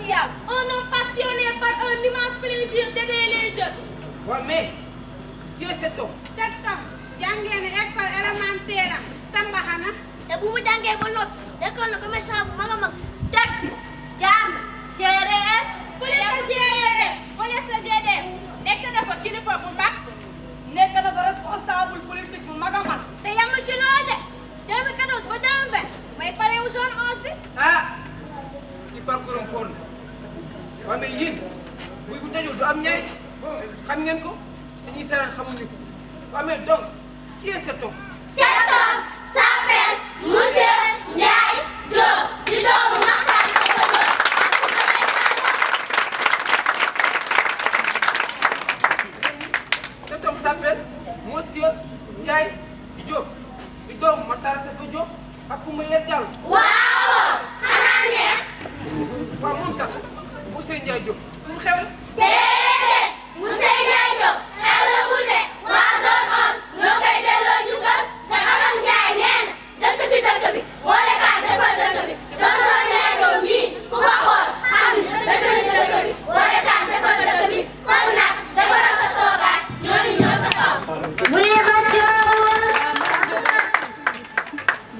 social. Un homme passionné par un immense plaisir d'aider les jeunes. Ouais, mais qui est cet homme? Cet homme jàngee na école élémentaire am Sambaxana. te bu mu jàngee ba noppi nekkoon na commerçant bu mag a mag. Taxi jaar na GDS. fële sa GDS. fële sa GDS. nekk na fa kilifa bu mag. nekk na fa responsable politique bu mag a mag. te yamul ci loolu de 2014 ba 2020 may pare wu zone 11 bi. Ah kii parcours am fort na waaye mais yéen buy bu tëjoo du am njëriñ xam ngeen ko dañuy seetaan xamuñu ko waaye mais donc qui est cet homme? Cet homme s'appelle Monsieur Ndiaye Diop di doomu Maxtaar Seko Diop. Cet homme s'appelle Monsieur Ndiaye Diop di doomu Matar Seko Diop ak Coumba Yel Diallo. waaw xanaa neex. waaw moom sax Monsieur Ndiaye Diop fu mu xew. déedéet Monsieur Ndiaye Diop xewlewul de waa zone 11 ñoo koy delloo njukkal te Alam Ndiaye nee na dëkk si dëkk bi boole kaa defal dëkk bi tonton Ndiaye Diop mii ku ko xool xam ne dëkk bi si dëkk bi boole kaa defal dëkk bi kon nag defaral sa toogaay ñooñu ñoo sa kaw. bu ne ma coowul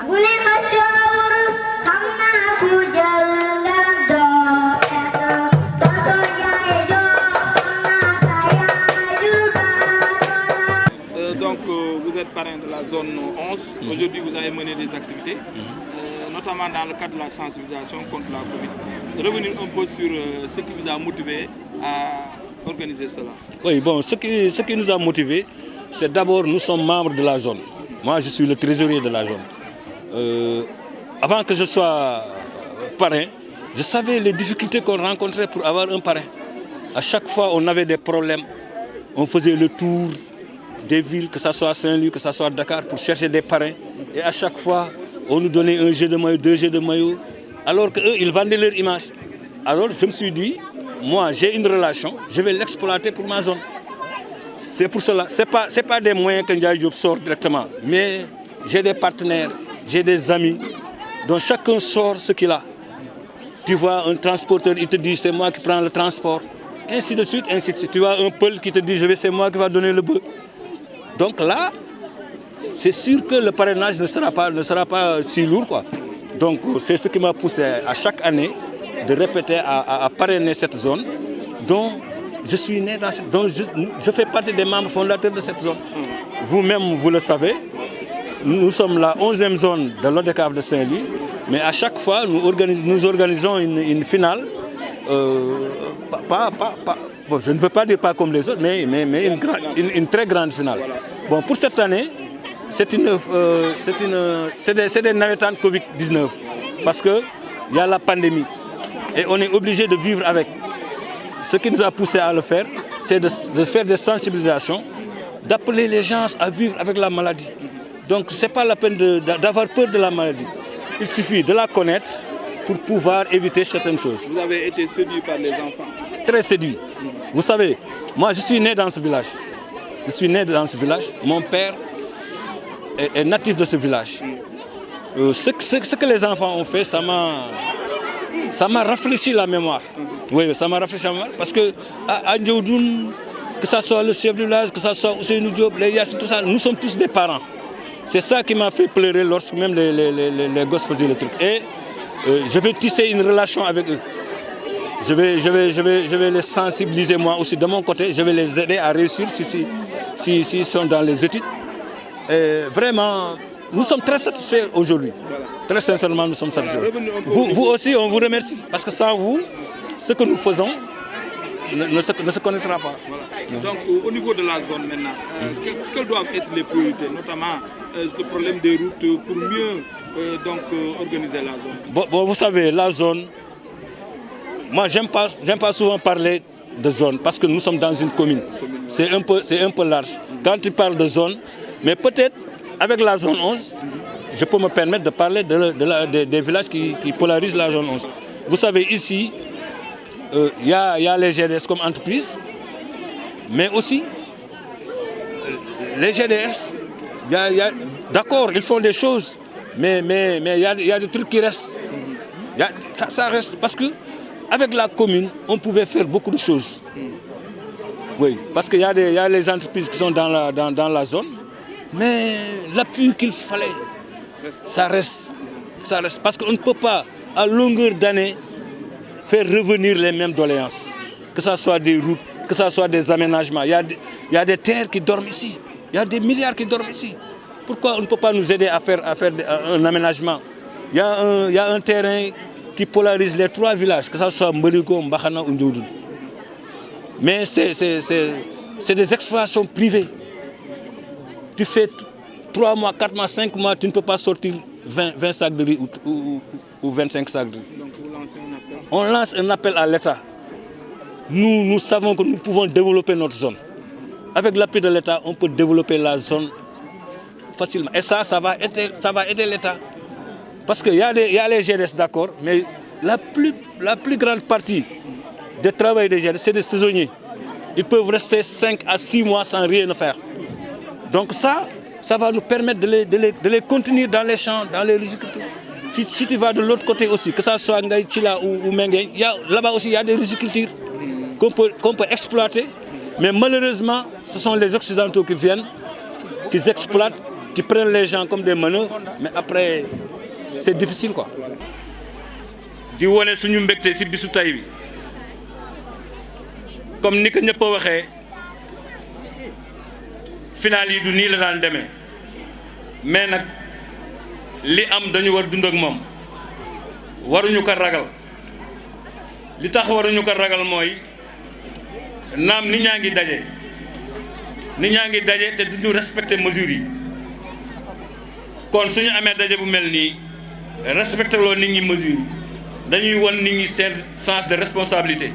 bu ne ma coowul xam naa ku jël nga doon tonton Ndiaye Diop naa sa yaay ju baax. Donc vous êtes parrain de la zone 11. Aujourd'hui vous avez mené des activités, notamment dans le cadre de la sensibilisation contre la Covid. Revenir un peu sur ce qui vous a motivé à organiser cela. Oui, bon, ce qui nous a motivés, c'est d'abord nous sommes membres de la zone. Moi je suis le trésorier de la zone. Avant que je sois parrain, je savais les difficultés qu'on rencontrait pour avoir un parrain. À chaque fois on avait des problèmes, on faisait le tour des villes, que ce soit Saint-Louis, que ce soit Dakar, pour chercher des parrains. Et à chaque fois, on nous donnait un jeu de maillot, 2 jeux de maillot, alors qu'eux, ils vendaient leur image. Alors je me suis dit, moi j'ai une relation, je vais l'exploiter pour ma zone. C'est pour cela, c'est pas des moyens que Ndiaye Diop sort directement, mais j'ai des partenaires, j'ai des amis, dont chacun sort ce qu'il a. Tu vois un transporteur, il te dit c'est moi qui prends le transport, ainsi de suite, ainsi de suite. Tu vois un Peul qui te dit c'est moi qui va donner le bœuf. Donc là, c'est sûr que le parrainage ne sera pas si lourd, quoi. Donc c'est ce qui m'a poussé à chaque année de répéter à parrainer cette zone dont je suis né dans cette, dont je fais partie des membres fondateurs de cette zone. Vous-même, vous le savez, nous sommes la 11e zone de l'ODCAV de Saint-Louis, mais à chaque fois nous organisons une finale, bon, je ne veux pas dire pas comme les autres, mais une très grande finale. Bon, pour cette année, c'est des navétanes Covid-19, parce qu'il y a la pandémie et on est obligé de vivre avec. Ce qui nous a poussé à le faire, c'est de faire des sensibilisations, d'appeler les gens à vivre avec la maladie. Donc ce n'est pas la peine d'avoir peur de la maladie. Il suffit de la connaître pour pouvoir éviter certaines choses. Vous avez été séduit par les enfants? Très séduit. Vous savez, moi je suis né dans ce village. Je suis né dans ce village. Mon père est natif de ce village. Ce que les enfants ont fait, ça m'a rafraîchi la mémoire. Oui, ça m'a rafraîchi la mémoire. Parce que à Ndiodoun, que ce soit le chef du village, que ce soit Ousseynou Diop, les Yassine, tout ça, nous sommes tous des parents. C'est ça qui m'a fait pleurer lorsque même les gosses faisaient le truc. Et je vais tisser une relation avec eux. Je vais les sensibiliser moi aussi de mon côté. Je vais les aider à réussir s'ils sont dans les études. Et vraiment, nous sommes très satisfaits aujourd'hui. Très sincèrement, nous sommes satisfaits. Vous aussi, on vous remercie. Parce que sans vous, ce que nous faisons ne se connaîtra pas. Voilà. Donc, au niveau de la zone maintenant, quelles doivent être les priorités, notamment le problème des routes, pour mieux organiser la zone? Bon, vous savez, la zone, moi, j'aime pas souvent parler de zone parce que nous sommes dans une commune. C'est un peu large. Quand tu parles de zone, mais peut-être avec la zone 11, je peux me permettre de parler des villages qui polarisent la zone 11. Vous savez, ici, il y a les GDS comme entreprise, mais aussi les GDS, d'accord, ils font des choses, mais il y a des trucs qui restent. Ça reste parce que avec la commune, on pouvait faire beaucoup de choses. Oui, parce qu'il y a les entreprises qui sont dans la zone, mais l'appui qu'il fallait, ça reste. Parce qu'on ne peut pas, à longueur d'année, faire revenir les mêmes doléances. Que ce soit des routes, que ce soit des aménagements. Il y a des terres qui dorment ici. Il y a des milliards qui dorment ici. Pourquoi on ne peut pas nous aider à faire un aménagement? Il y a un terrain qui polarise les 3 villages, que ce soit Mberigo, Mbakhana ou Ndioudou. Mais c'est des exploitations privées. Tu fais 3 mois, 4 mois, 5 mois, tu ne peux pas sortir 20 sacs de riz ou 25 sacs de riz. Donc vous lancez un appel? On lance un appel à l'État. Nous savons que nous pouvons développer notre zone. Avec l'appui de l'État, on peut développer la zone facilement. Et ça va aider l'État. Parce qu'il y a les GDS, d'accord, mais la plus grande partie des travailleurs des GDS, c'est des saisonniers. Ils peuvent rester 5 à 6 mois sans rien faire. Donc ça va nous permettre de les contenir dans les champs, dans les rizicultures. Si tu vas de l'autre côté aussi, que ce soit Ngaï, Chila ou Mengue, là-bas aussi il y a des rizicultures qu'on peut exploiter. Mais malheureusement, ce sont les Occidentaux qui viennent, qui exploitent, qui prennent les gens comme des manœuvres. Mais après, c'est difficile quoi. Di wone suñu mbégte ci bisu tay bi comme ni ko ñëpp waxee final yi du nii la daan demee mais nag li am dañu war dund ak moom waruñu ko ragal li tax waruñu ko ragal mooy naam nit ñaa ngi daje te duñu respecté mesures yi kon suñu amee daje bu mel nii respecté loo nit ñi mesures dañuy won nit ñi seen sens de responsabilité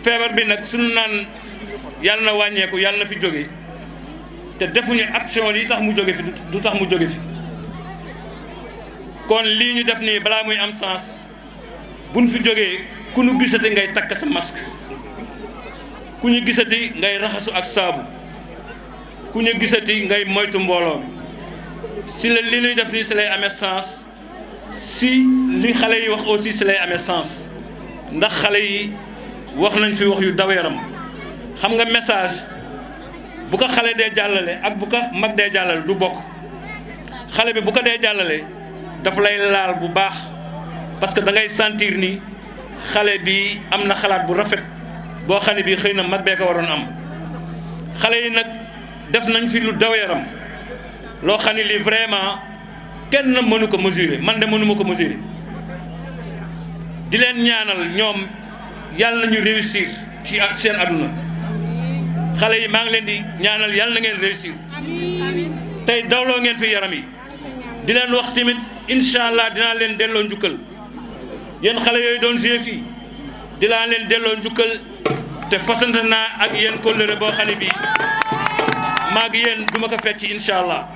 feebar bi nag suñu naan yàlla na wàññeeku yàlla na fi jóge te defuñu action li tax mu jóge fi du tax mu jóge fi kon lii ñu def nii balaa muy am sens buñ fi jógee ku ñu gisati ngay takk sa masque ku ñu gisati ngay raxasu ak saabu ku ñu gisati ngay moytu mbooloo si la li ñuy def nii si lay amee sens si li xale yi wax aussi si lay amee sens ndax xale yi wax nañ fi wax yu daw yaram xam nga message bu ko xale dee jàllale ak bu ko mag dee jàllale du bokk xale bi bu ko dee jàllale dafa lay laal bu baax parce que da ngay sentir ni xale bi am na xalaat bu rafet boo xam ne bii xëy na mag bee ko waroon am xale yi nag def nañ fi lu daw yaram loo xam ne lii vraiment kenn mënu ko mesurer man de mënuma ko mesurer di leen ñaanal ñoom yàlla nañu réussir ci seen àdduna xale yi maa ngi leen di ñaanal yàlla na ngeen réussir tey dawloo ngeen fi yaram yi di leen wax tamit incha allah dinaa leen delloo njukkal yéen xale yooyu doon joué fii dinaa leen delloo njukkal te fasante naa ak yéen kóllëre boo xam ne bii maa ngi yéen du ma ko fecc incha allah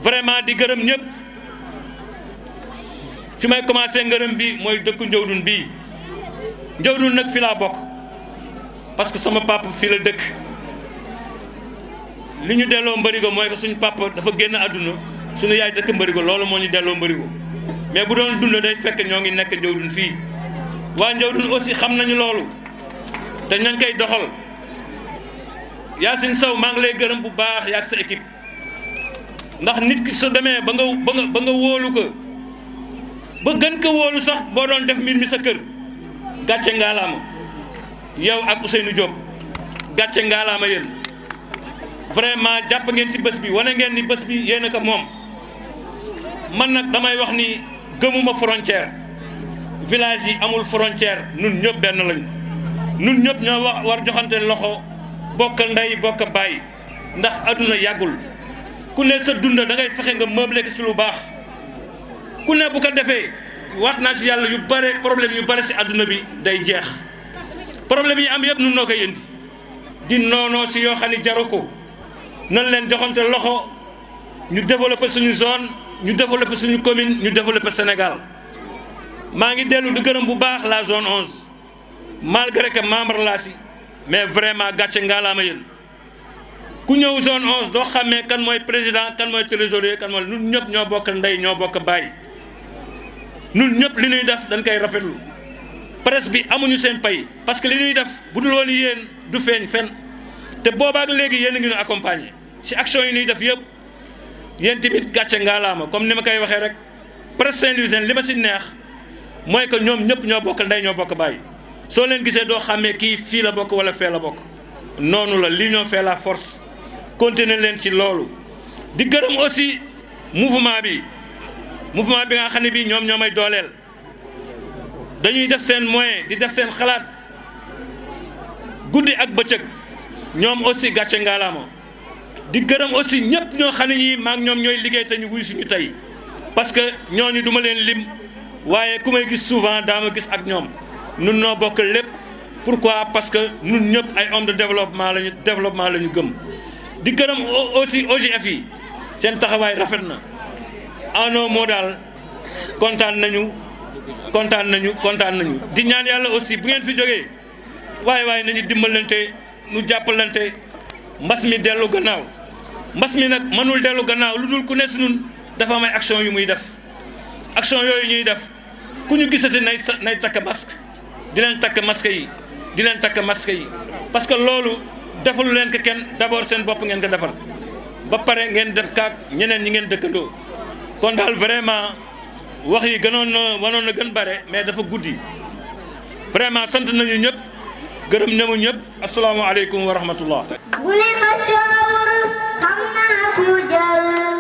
vraiment di gërëm ñëpp fi may commencé ngërëm bi mooy dëkku Ndiawdoune bii Ndiawdoune nag fi laa bokk parce que sama papa fii la dëkk li ñu delloo Mbarigo mooy que suñu papa dafa génn àdduna suñu yaay dëkk Mbarigo loolu moo ñu delloo Mbarigo mais bu doon dund day fekk ñoo ngi nekk Ndiawdoune fii waa Ndiawdoune aussi xam nañu loolu te ña ngi koy doxal Yacine Sow maa ngi lay gërëm bu baax yaa ak sa équipe ndax nit ki su demee ba nga wóolu ko ba gën ko wóolu sax boo doon def mbir mi sa kër gàcce ngaalaama yow ak Ousseynou Diop gàcce ngaalaama yéen vraiment jàpp ngeen ci bés bi wane ngeen ni bés bi yéen a ko moom man nag damay wax ni gëmuma frontière village yi amul frontière nun ñëpp benn lañu nun ñëpp ñoo war joxante loxo bokk ndey bokk baay ndax adduna yàggul ku ne sa dunda da ngay fexe nga meublé ko ci lu baax ku ne bu ko defee waat naa ci yàlla yu bare problème yu bare ci adduna bi day jeex problème yi am yëpp nun noo koy indi di noonoo ci yoo xam ne jaru ko nan leen joxante loxo ñu développé suñu zone ñu développé suñu commune ñu développé Sénégal maa ngi dellu di gërëm bu baax la zone 11 malgré que membre laa ci mais vraiment gàcce ngaalaama yéen ku ñëw zone 11 doo xamee kan mooy président kan mooy trésorier kan mooy ñun ñëpp ñoo bokk ndey ñoo bokk baay ñun ñëpp li ñuy def dañ koy rafetlu presse bi amuñu seen pay parce que li ñuy def bu dul woon yéen du feeñ fenn te boobaak léegi yéen a ngi ñu accompagner ci action yi ñuy def yëpp yéen tamit gàcce ngaalaama comme ni ma koy waxee rek presse Saint-Louisienne li ma ci neex mooy que ñoom ñëpp ñoo bokk ndey ñoo bokk bàyyi soo leen gisee doo xàmmee kii fii la bokk wala fee la bokk noonu la l'union fait la force continuer leen ci loolu di gërëm aussi mouvement bi nga xam ne bii ñoom ñoo may dooleel dañuy def seen moyen di def seen xalaat guddi ak bëccëg ñoom aussi gàcce ngaalaama di gërëm aussi ñëpp ñoo xam ne ñii maa ngi ñoom ñooy liggéey te ñu wuy suñu tey parce que ñooñu duma leen lim waaye ku may gis souvent daa ma gis ak ñoom nun noo bokk lépp pourquoi parce que nun ñëpp ay hommes de développement la ñu gëm di gërëm aussi OGF yi seen taxawaay rafet na ano moo daal kontaan nañu di ñaan yàlla aussi bu ngeen fi jógee waaye nañu dimbalante nu jàppalante mbas mi dellu gannaaw mbas mi nag mënul dellu gannaaw lu dul ku ne si ñun dafa am ay action yu muy def action yooyu ñuy def ku ñu gisati nay takk masque di leen takk masque yi parce que loolu defalu leen ko kenn d'abord seen bopp ngeen ko defal ba pare ngeen def kaak ñeneen ñi ngeen dëkkandoo kon daal vraiment wax yi wanoon na gën bare mais dafa guddi vraiment sant nañu ñëpp gërëm ñëmu ñëpp asalaamaaleykum wa rahmatullah. bu ne ma coowul xam naa ku jël